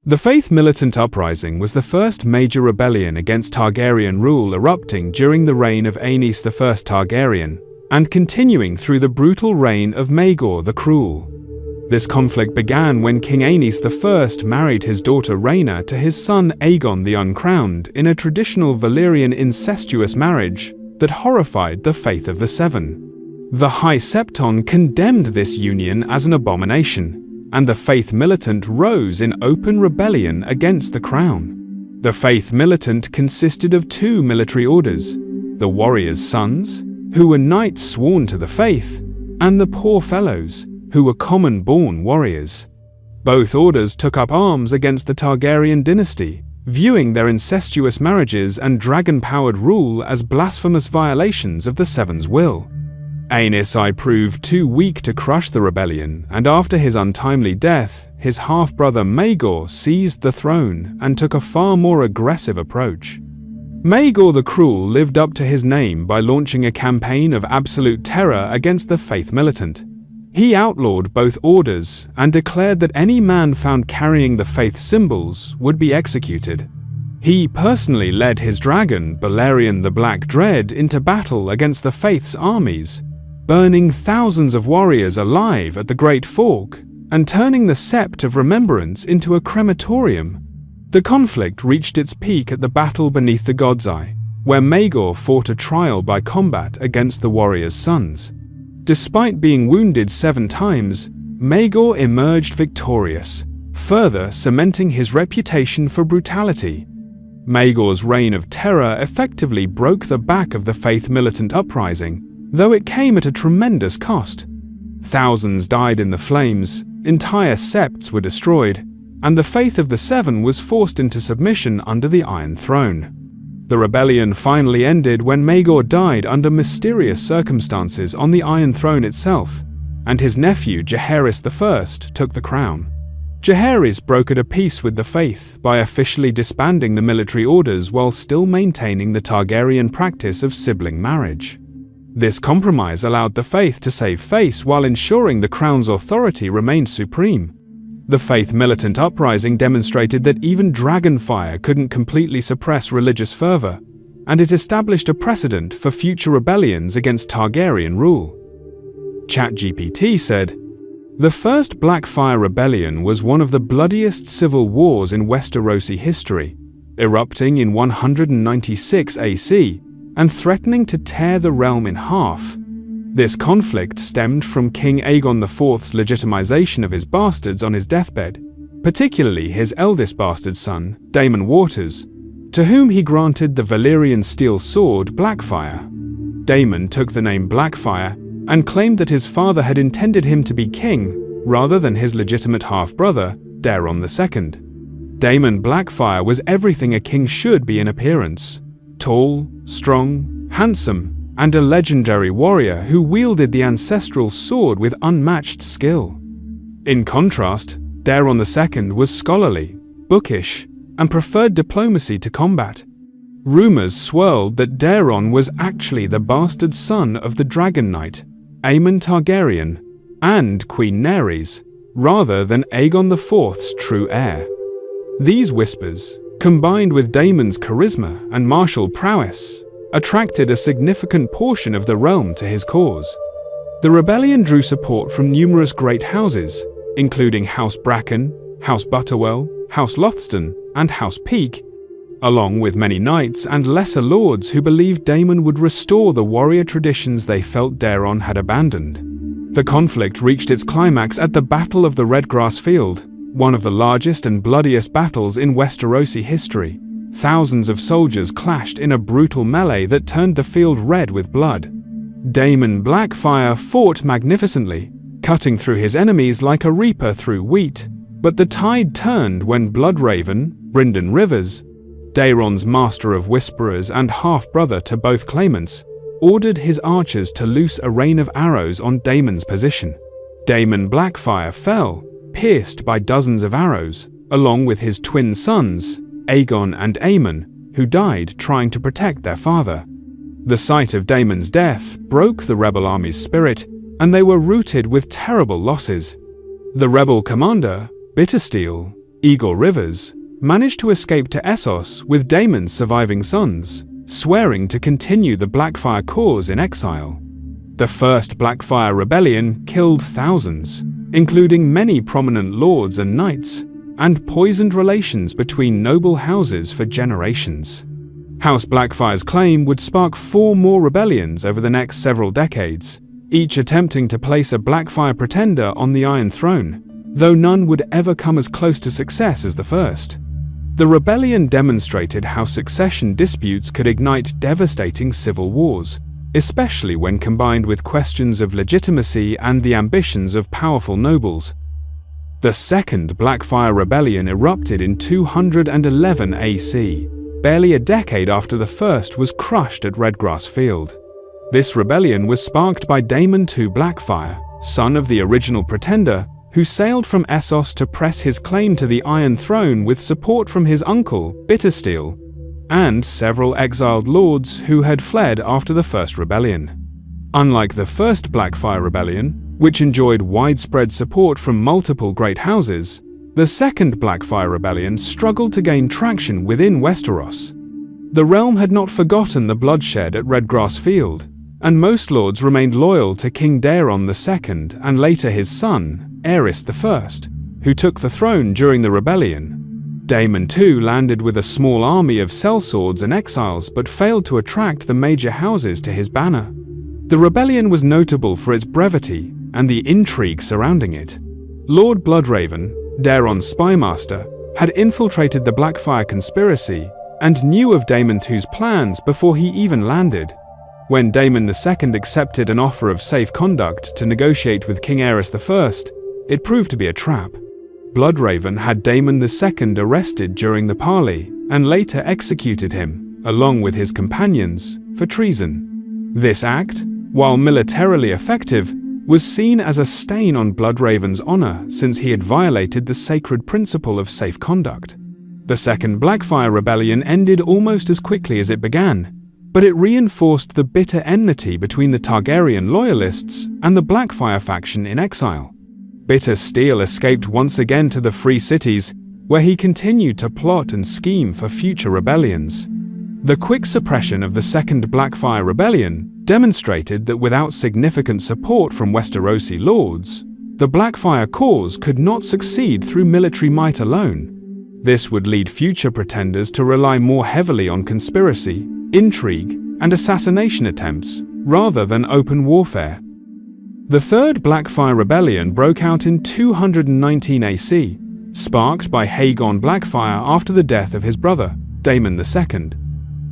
The Faith Militant uprising was the first major rebellion against Targaryen rule erupting during the reign of Aenys I Targaryen, and continuing through the brutal reign of Maegor the Cruel. This conflict began when King Aenys I married his daughter Rhaena to his son Aegon the Uncrowned in a traditional Valyrian incestuous marriage that horrified the Faith of the Seven. The High Septon condemned this union as an abomination, and the Faith Militant rose in open rebellion against the crown. The Faith Militant consisted of two military orders: the Warriors' Sons, who were knights sworn to the faith, and the Poor Fellows, who were common-born warriors. Both orders took up arms against the Targaryen dynasty, viewing their incestuous marriages and dragon-powered rule as blasphemous violations of the Seven's will. Aenys I proved too weak to crush the rebellion, and after his untimely death, his half-brother Maegor seized the throne and took a far more aggressive approach. Maegor the Cruel lived up to his name by launching a campaign of absolute terror against the Faith Militant. He outlawed both orders and declared that any man found carrying the faith symbols would be executed. He personally led his dragon, Balerion the Black Dread, into battle against the Faith's armies, burning thousands of warriors alive at the Great Fork and turning the Sept of Remembrance into a crematorium. The conflict reached its peak at the battle beneath the God's Eye, where Maegor fought a trial by combat against the Warriors' Sons. Despite being wounded 7 times, Maegor emerged victorious, further cementing his reputation for brutality. Maegor's reign of terror effectively broke the back of the Faith Militant uprising, though it came at a tremendous cost. Thousands died in the flames, entire septs were destroyed, and the Faith of the Seven was forced into submission under the Iron Throne. The rebellion finally ended when Maegor died under mysterious circumstances on the Iron Throne itself, and his nephew Jaehaerys I took the crown. Jaehaerys brokered a peace with the Faith by officially disbanding the military orders while still maintaining the Targaryen practice of sibling marriage. This compromise allowed the Faith to save face while ensuring the crown's authority remained supreme. The Faith Militant uprising demonstrated that even dragonfire couldn't completely suppress religious fervor, and it established a precedent for future rebellions against Targaryen rule. ChatGPT said, "The first Blackfyre Rebellion was one of the bloodiest civil wars in Westerosi history, erupting in 196 AC and threatening to tear the realm in half. This conflict stemmed from King Aegon IV's legitimization of his bastards on his deathbed, particularly his eldest bastard son, Daemon Waters, to whom he granted the Valyrian steel sword Blackfyre. Daemon took the name Blackfyre and claimed that his father had intended him to be king rather than his legitimate half-brother, Daeron II. Daemon Blackfyre was everything a king should be in appearance: tall, strong, handsome, and a legendary warrior who wielded the ancestral sword with unmatched skill. In contrast, Daeron II was scholarly, bookish, and preferred diplomacy to combat. Rumors swirled that Daeron was actually the bastard son of the Dragon Knight, Aemon Targaryen, and Queen Nerys, rather than Aegon IV's true heir. These whispers, combined with Daemon's charisma and martial prowess, attracted a significant portion of the realm to his cause. The rebellion drew support from numerous great houses, including House Bracken, House Butterwell, House Lothston, and House Peake, along with many knights and lesser lords who believed Daemon would restore the warrior traditions they felt Daeron had abandoned. The conflict reached its climax at the Battle of the Redgrass Field, one of the largest and bloodiest battles in Westerosi history. Thousands of soldiers clashed in a brutal melee that turned the field red with blood. Daemon Blackfyre fought magnificently, cutting through his enemies like a reaper through wheat, but the tide turned when Bloodraven, Brynden Rivers, Daeron's master of whisperers and half-brother to both claimants, ordered his archers to loose a rain of arrows on Daemon's position. Daemon Blackfyre fell, pierced by dozens of arrows, along with his twin sons, Aegon and Aemon, who died trying to protect their father. The sight of Daemon's death broke the rebel army's spirit, and they were routed with terrible losses. The rebel commander, Bittersteel, Aegon Rivers, managed to escape to Essos with Daemon's surviving sons, swearing to continue the Blackfyre cause in exile. The First Blackfyre Rebellion killed thousands, including many prominent lords and knights, and poisoned relations between noble houses for generations. House Blackfyre's claim would spark 4 more rebellions over the next several decades, each attempting to place a Blackfyre pretender on the Iron Throne, though none would ever come as close to success as the first. The rebellion demonstrated how succession disputes could ignite devastating civil wars, especially when combined with questions of legitimacy and the ambitions of powerful nobles. The Second Blackfyre Rebellion erupted in 211 AC, barely a decade after the first was crushed at Redgrass Field. This rebellion was sparked by Daemon II Blackfyre, son of the original pretender, who sailed from Essos to press his claim to the Iron Throne with support from his uncle, Bittersteel, and several exiled lords who had fled after the First Rebellion. Unlike the First Blackfyre Rebellion, which enjoyed widespread support from multiple great houses, the Second Blackfyre Rebellion struggled to gain traction within Westeros. The realm had not forgotten the bloodshed at Redgrass Field, and most lords remained loyal to King Daeron II and later his son, Aerys I, who took the throne during the rebellion. Daemon II landed with a small army of sellswords and exiles but failed to attract the major houses to his banner. The rebellion was notable for its brevity and the intrigue surrounding it. Lord Bloodraven, Daeron's spymaster, had infiltrated the Blackfyre conspiracy and knew of Daemon II's plans before he even landed. When Daemon II accepted an offer of safe conduct to negotiate with King Aerys I, it proved to be a trap. Bloodraven had Daemon II arrested during the parley and later executed him, along with his companions, for treason. This act, while militarily effective, was seen as a stain on Bloodraven's honor since he had violated the sacred principle of safe conduct. The Second Blackfyre Rebellion ended almost as quickly as it began, but it reinforced the bitter enmity between the Targaryen loyalists and the Blackfyre faction in exile. Bittersteel escaped once again to the Free Cities, where he continued to plot and scheme for future rebellions. The quick suppression of the Second Blackfyre Rebellion demonstrated that without significant support from Westerosi lords, the Blackfyre cause could not succeed through military might alone. This would lead future pretenders to rely more heavily on conspiracy, intrigue, and assassination attempts, rather than open warfare. The Third Blackfyre Rebellion broke out in 219 AC, sparked by Aegon Blackfyre after the death of his brother, Daemon II.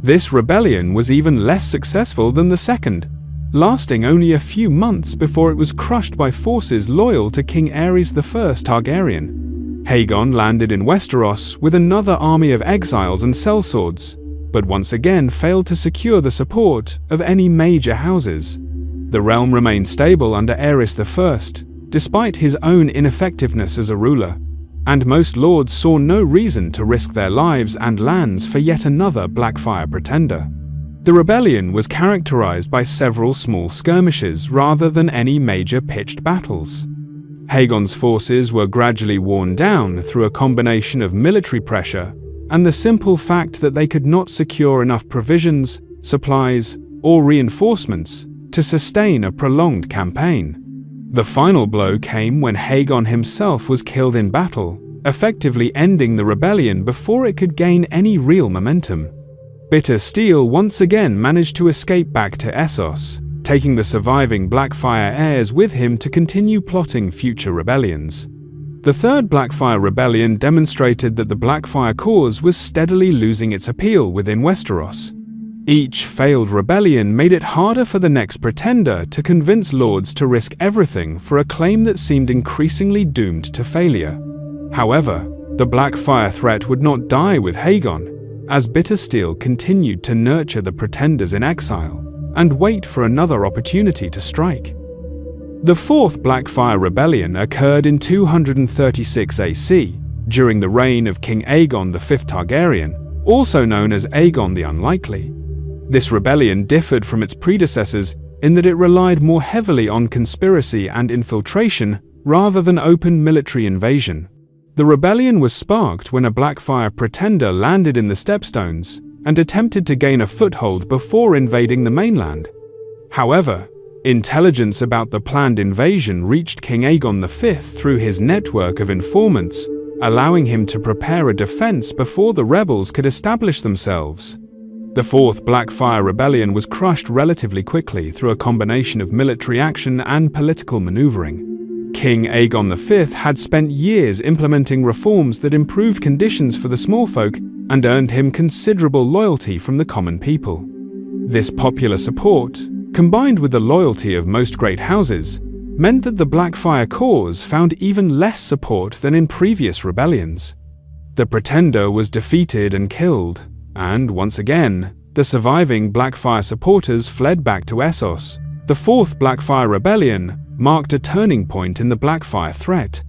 This rebellion was even less successful than the second, lasting only a few months before it was crushed by forces loyal to King Aerys I Targaryen. Aegon landed in Westeros with another army of exiles and sellswords, but once again failed to secure the support of any major houses. The realm remained stable under Aerys I, despite his own ineffectiveness as a ruler, and most lords saw no reason to risk their lives and lands for yet another Blackfyre pretender. The rebellion was characterized by several small skirmishes rather than any major pitched battles. Aegon's forces were gradually worn down through a combination of military pressure and the simple fact that they could not secure enough provisions, supplies, or reinforcements to sustain a prolonged campaign. The final blow came when Aegon himself was killed in battle, effectively ending the rebellion before it could gain any real momentum. Bittersteel once again managed to escape back to Essos, taking the surviving Blackfyre heirs with him to continue plotting future rebellions. The Third Blackfyre Rebellion demonstrated that the Blackfyre cause was steadily losing its appeal within Westeros. Each failed rebellion made it harder for the next pretender to convince lords to risk everything for a claim that seemed increasingly doomed to failure. However, the Blackfyre threat would not die with Aegon, as Bittersteel continued to nurture the pretenders in exile and wait for another opportunity to strike. The Fourth Blackfyre Rebellion occurred in 236 AC, during the reign of King Aegon V Targaryen, also known as Aegon the Unlikely. This rebellion differed from its predecessors in that it relied more heavily on conspiracy and infiltration rather than open military invasion. The rebellion was sparked when a Blackfyre pretender landed in the Stepstones and attempted to gain a foothold before invading the mainland. However, intelligence about the planned invasion reached King Aegon V through his network of informants, allowing him to prepare a defense before the rebels could establish themselves. The Fourth Blackfyre Rebellion was crushed relatively quickly through a combination of military action and political maneuvering. King Aegon V had spent years implementing reforms that improved conditions for the small folk and earned him considerable loyalty from the common people. This popular support, combined with the loyalty of most great houses, meant that the Blackfyre cause found even less support than in previous rebellions. The pretender was defeated and killed, and once again, the surviving Blackfyre supporters fled back to Essos. The Fourth Blackfyre Rebellion marked a turning point in the Blackfyre threat.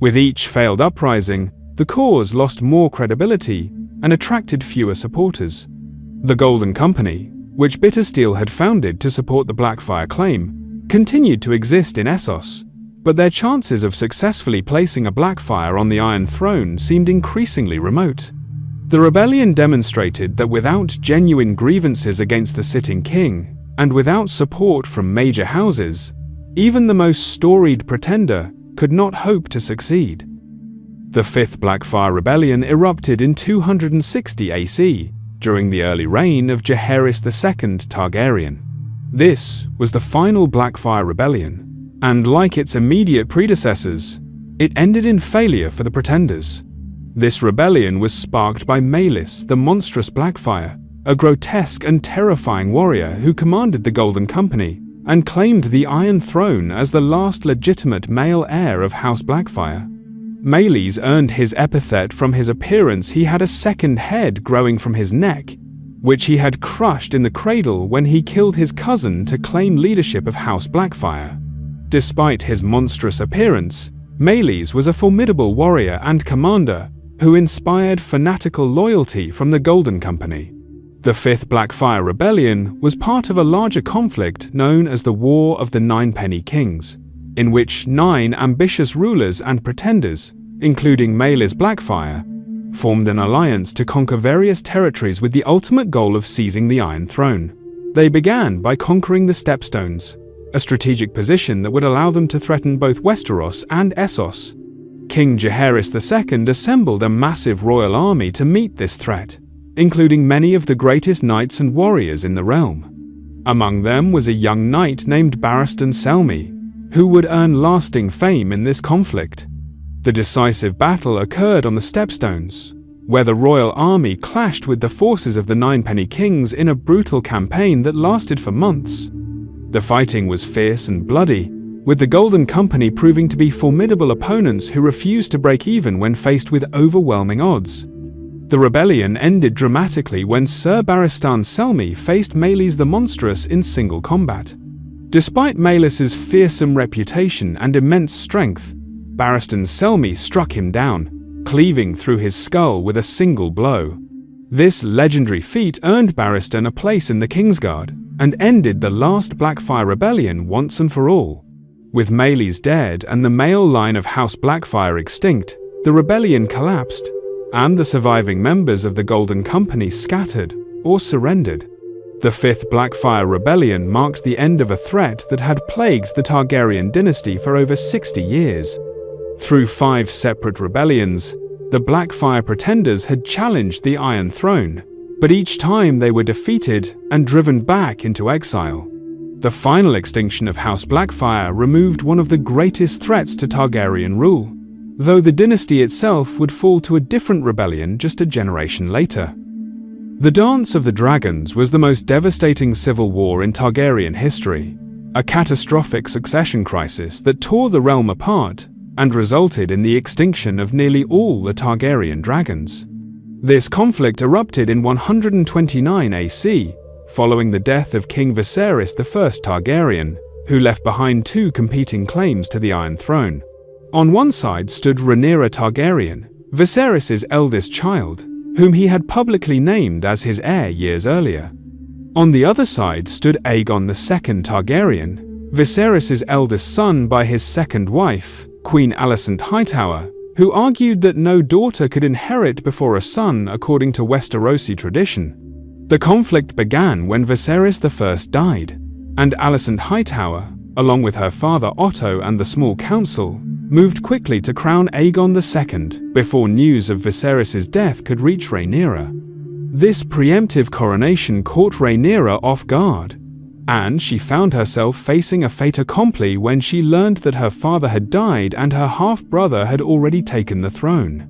With each failed uprising, the cause lost more credibility and attracted fewer supporters. The Golden Company, which Bittersteel had founded to support the Blackfyre claim, continued to exist in Essos, but their chances of successfully placing a Blackfyre on the Iron Throne seemed increasingly remote. The rebellion demonstrated that without genuine grievances against the sitting king, and without support from major houses, even the most storied pretender could not hope to succeed. The Fifth Blackfyre Rebellion erupted in 260 AC, during the early reign of Jaehaerys II Targaryen. This was the final Blackfyre Rebellion, and like its immediate predecessors, it ended in failure for the pretenders. This rebellion was sparked by Maelys, the monstrous Blackfyre, a grotesque and terrifying warrior who commanded the Golden Company and claimed the Iron Throne as the last legitimate male heir of House Blackfyre. Maelys earned his epithet from his appearance. He had a second head growing from his neck, which he had crushed in the cradle when he killed his cousin to claim leadership of House Blackfyre. Despite his monstrous appearance, Maelys was a formidable warrior and commander who inspired fanatical loyalty from the Golden Company. The Fifth Blackfyre Rebellion was part of a larger conflict known as the War of the Ninepenny Kings, in which 9 ambitious rulers and pretenders, including Maelys Blackfyre, formed an alliance to conquer various territories with the ultimate goal of seizing the Iron Throne. They began by conquering the Stepstones, a strategic position that would allow them to threaten both Westeros and Essos. King Jaehaerys II assembled a massive royal army to meet this threat, including many of the greatest knights and warriors in the realm. Among them was a young knight named Barristan Selmy, who would earn lasting fame in this conflict. The decisive battle occurred on the Stepstones, where the royal army clashed with the forces of the Ninepenny Kings in a brutal campaign that lasted for months. The fighting was fierce and bloody, with the Golden Company proving to be formidable opponents who refused to break even when faced with overwhelming odds. The rebellion ended dramatically when Sir Barristan Selmy faced Maelys the Monstrous in single combat. Despite Maelys's fearsome reputation and immense strength, Barristan Selmy struck him down, cleaving through his skull with a single blow. This legendary feat earned Barristan a place in the Kingsguard and ended the last Blackfyre Rebellion once and for all. With Maelys dead and the male line of House Blackfyre extinct, the rebellion collapsed, and the surviving members of the Golden Company scattered or surrendered. The Fifth Blackfyre Rebellion marked the end of a threat that had plagued the Targaryen dynasty for over 60 years. Through 5 separate rebellions, the Blackfyre pretenders had challenged the Iron Throne, but each time they were defeated and driven back into exile. The final extinction of House Blackfyre removed one of the greatest threats to Targaryen rule, though the dynasty itself would fall to a different rebellion just a generation later. The Dance of the Dragons was the most devastating civil war in Targaryen history, a catastrophic succession crisis that tore the realm apart and resulted in the extinction of nearly all the Targaryen dragons. This conflict erupted in 129 AC, following the death of King Viserys I Targaryen, who left behind 2 competing claims to the Iron Throne. On one side stood Rhaenyra Targaryen, Viserys' eldest child, whom he had publicly named as his heir years earlier. On the other side stood Aegon II Targaryen, Viserys' eldest son by his second wife, Queen Alicent Hightower, who argued that no daughter could inherit before a son according to Westerosi tradition. The conflict began when Viserys I died, and Alicent Hightower, along with her father Otto and the small council, moved quickly to crown Aegon II before news of Viserys' death could reach Rhaenyra. This preemptive coronation caught Rhaenyra off guard, and she found herself facing a fait accompli when she learned that her father had died and her half-brother had already taken the throne.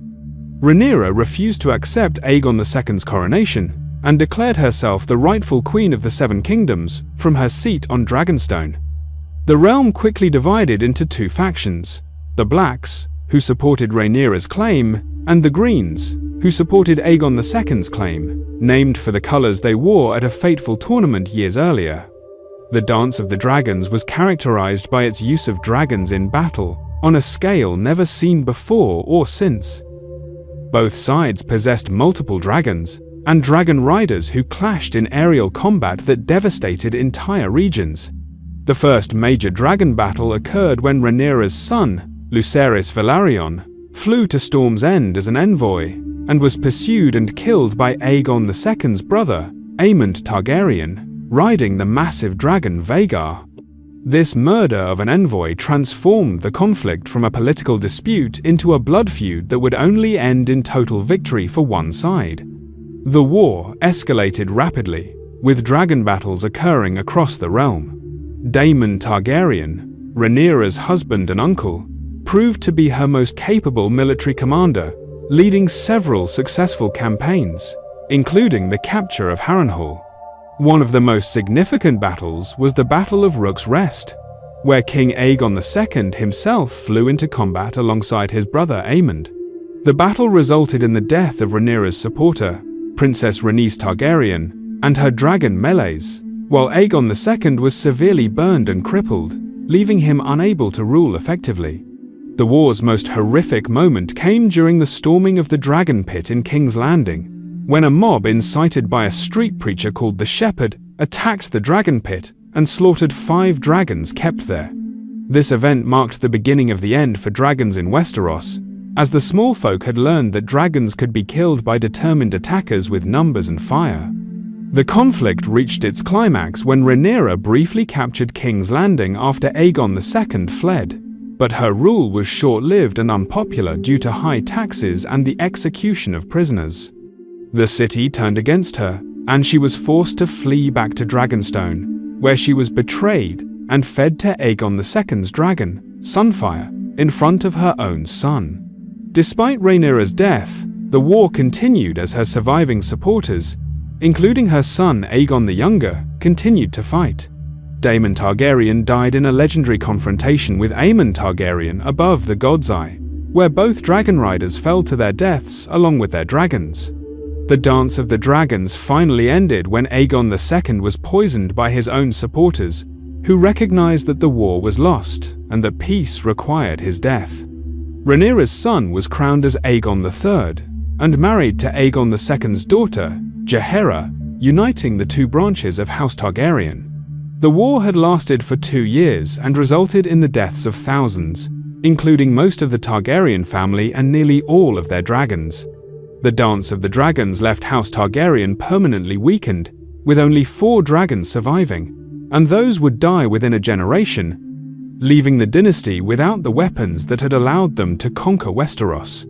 Rhaenyra refused to accept Aegon II's coronation and declared herself the rightful queen of the Seven Kingdoms from her seat on Dragonstone. The realm quickly divided into two factions: the Blacks, who supported Rhaenyra's claim, and the Greens, who supported Aegon II's claim, named for the colors they wore at a fateful tournament years earlier. The Dance of the Dragons was characterized by its use of dragons in battle on a scale never seen before or since. Both sides possessed multiple dragons and dragon riders who clashed in aerial combat that devastated entire regions. The first major dragon battle occurred when Rhaenyra's son, Lucerys Velaryon, flew to Storm's End as an envoy and was pursued and killed by Aegon II's brother, Aemond Targaryen, riding the massive dragon Vhagar. This murder of an envoy transformed the conflict from a political dispute into a blood feud that would only end in total victory for one side. The war escalated rapidly, with dragon battles occurring across the realm. Daemon Targaryen, Rhaenyra's husband and uncle, proved to be her most capable military commander, leading several successful campaigns, including the capture of Harrenhal. One of the most significant battles was the Battle of Rook's Rest, where King Aegon II himself flew into combat alongside his brother Aemond. The battle resulted in the death of Rhaenyra's supporter, Princess Rhaenys Targaryen, and her dragon Meleys, while Aegon II was severely burned and crippled, leaving him unable to rule effectively. The war's most horrific moment came during the storming of the Dragon Pit in King's Landing, when a mob incited by a street preacher called the Shepherd attacked the Dragon Pit and slaughtered 5 dragons kept there. This event marked the beginning of the end for dragons in Westeros, as the small folk had learned that dragons could be killed by determined attackers with numbers and fire. The conflict reached its climax when Rhaenyra briefly captured King's Landing after Aegon II fled, but her rule was short-lived and unpopular due to high taxes and the execution of prisoners. The city turned against her, and she was forced to flee back to Dragonstone, where she was betrayed and fed to Aegon II's dragon, Sunfire, in front of her own son. Despite Rhaenyra's death, the war continued as her surviving supporters, including her son Aegon the Younger, continued to fight. Daemon Targaryen died in a legendary confrontation with Aemond Targaryen above the God's Eye, where both dragon riders fell to their deaths along with their dragons. The Dance of the Dragons finally ended when Aegon II was poisoned by his own supporters, who recognized that the war was lost and that peace required his death. Rhaenyra's son was crowned as Aegon III and married to Aegon II's daughter, Jaehaera, uniting the two branches of House Targaryen. The war had lasted for 2 years and resulted in the deaths of thousands, including most of the Targaryen family and nearly all of their dragons. The Dance of the Dragons left House Targaryen permanently weakened, with only 4 dragons surviving, and those would die within a generation, leaving the dynasty without the weapons that had allowed them to conquer Westeros.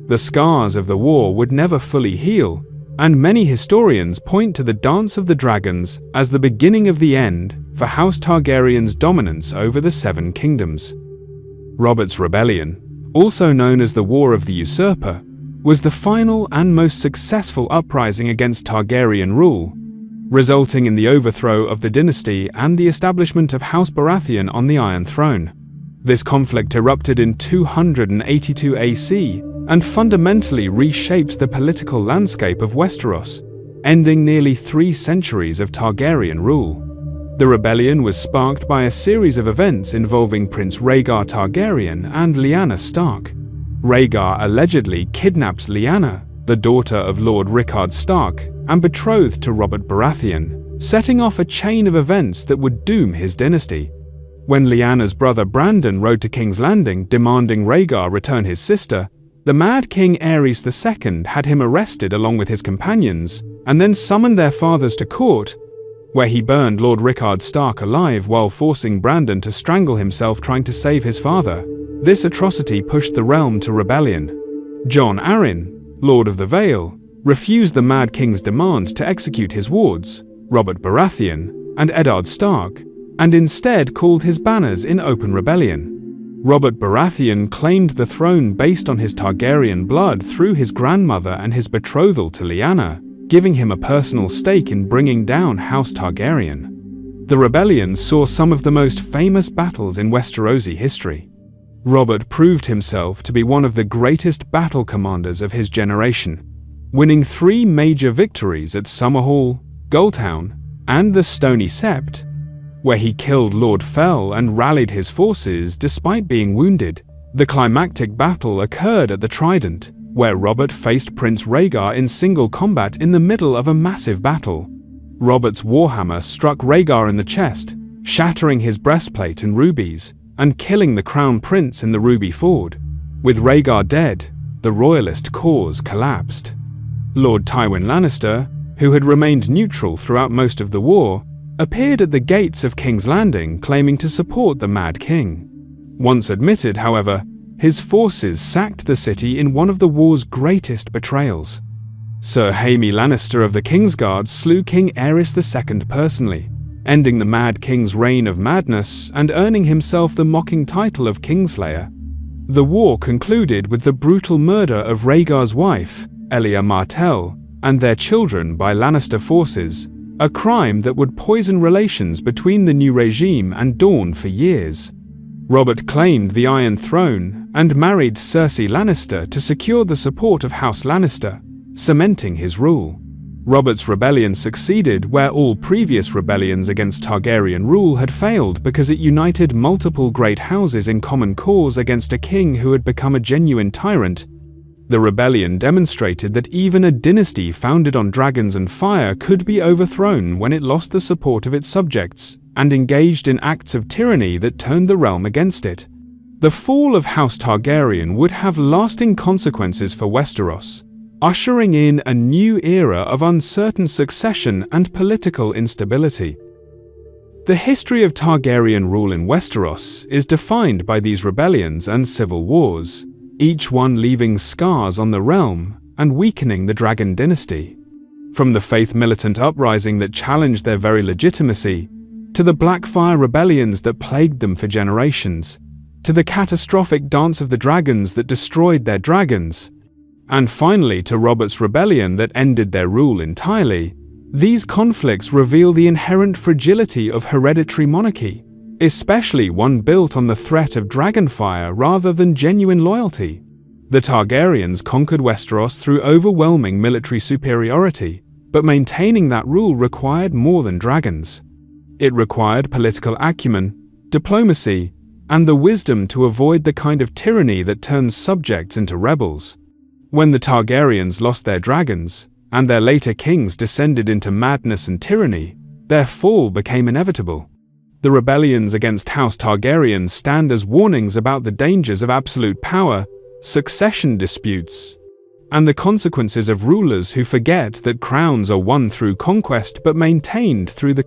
The scars of the war would never fully heal, and many historians point to the Dance of the Dragons as the beginning of the end for House Targaryen's dominance over the Seven Kingdoms. Robert's Rebellion, also known as the War of the Usurper, was the final and most successful uprising against Targaryen rule, resulting in the overthrow of the dynasty and the establishment of House Baratheon on the Iron Throne. This conflict erupted in 282 AC and fundamentally reshaped the political landscape of Westeros, ending nearly 3 centuries of Targaryen rule. The rebellion was sparked by a series of events involving Prince Rhaegar Targaryen and Lyanna Stark. Rhaegar allegedly kidnapped Lyanna, the daughter of Lord Rickard Stark, and betrothed to Robert Baratheon, setting off a chain of events that would doom his dynasty. When Lyanna's brother Brandon rode to King's Landing demanding Rhaegar return his sister, The Mad King Aerys II had him arrested along with his companions, and then summoned their fathers to court, where he burned Lord Rickard Stark alive while forcing Brandon to strangle himself trying to save his father. This atrocity pushed the realm to rebellion. Jon Arryn, Lord of the Vale, refused the Mad King's demand to execute his wards, Robert Baratheon and Eddard Stark, and instead called his banners in open rebellion. Robert Baratheon claimed the throne based on his Targaryen blood through his grandmother and his betrothal to Lyanna, giving him a personal stake in bringing down House Targaryen. The rebellion saw some of the most famous battles in Westerosi history. Robert proved himself to be one of the greatest battle commanders of his generation, winning 3 major victories at Summerhall, Gulltown, and the Stony Sept, where he killed Lord Fell and rallied his forces despite being wounded. The climactic battle occurred at the Trident, where Robert faced Prince Rhaegar in single combat in the middle of a massive battle. Robert's warhammer struck Rhaegar in the chest, shattering his breastplate and rubies, and killing the Crown Prince in the Ruby Ford. With Rhaegar dead, the royalist cause collapsed. Lord Tywin Lannister, who had remained neutral throughout most of the war, appeared at the gates of King's Landing claiming to support the Mad King. Once admitted, however, his forces sacked the city in one of the war's greatest betrayals. Sir Jaime Lannister of the Kingsguard slew King Aerys II personally, ending the Mad King's reign of madness and earning himself the mocking title of Kingslayer. The war concluded with the brutal murder of Rhaegar's wife, Elia Martell, and their children by Lannister forces, a crime that would poison relations between the new regime and Dorne for years. Robert claimed the Iron Throne and married Cersei Lannister to secure the support of House Lannister, cementing his rule. Robert's rebellion succeeded where all previous rebellions against Targaryen rule had failed because it united multiple great houses in common cause against a king who had become a genuine tyrant. The rebellion demonstrated that even a dynasty founded on dragons and fire could be overthrown when it lost the support of its subjects and engaged in acts of tyranny that turned the realm against it. The fall of House Targaryen would have lasting consequences for Westeros, ushering in a new era of uncertain succession and political instability. The history of Targaryen rule in Westeros is defined by these rebellions and civil wars, each one leaving scars on the realm and weakening the Dragon dynasty. From the Faith Militant uprising that challenged their very legitimacy, to the Blackfyre Rebellions that plagued them for generations, to the catastrophic Dance of the Dragons that destroyed their dragons, and finally to Robert's rebellion that ended their rule entirely, these conflicts reveal the inherent fragility of hereditary monarchy, especially one built on the threat of dragonfire rather than genuine loyalty. The Targaryens conquered Westeros through overwhelming military superiority, but maintaining that rule required more than dragons. It required political acumen, diplomacy, and the wisdom to avoid the kind of tyranny that turns subjects into rebels. When the Targaryens lost their dragons, and their later kings descended into madness and tyranny, their fall became inevitable. The rebellions against House Targaryen stand as warnings about the dangers of absolute power, succession disputes, and the consequences of rulers who forget that crowns are won through conquest but maintained through the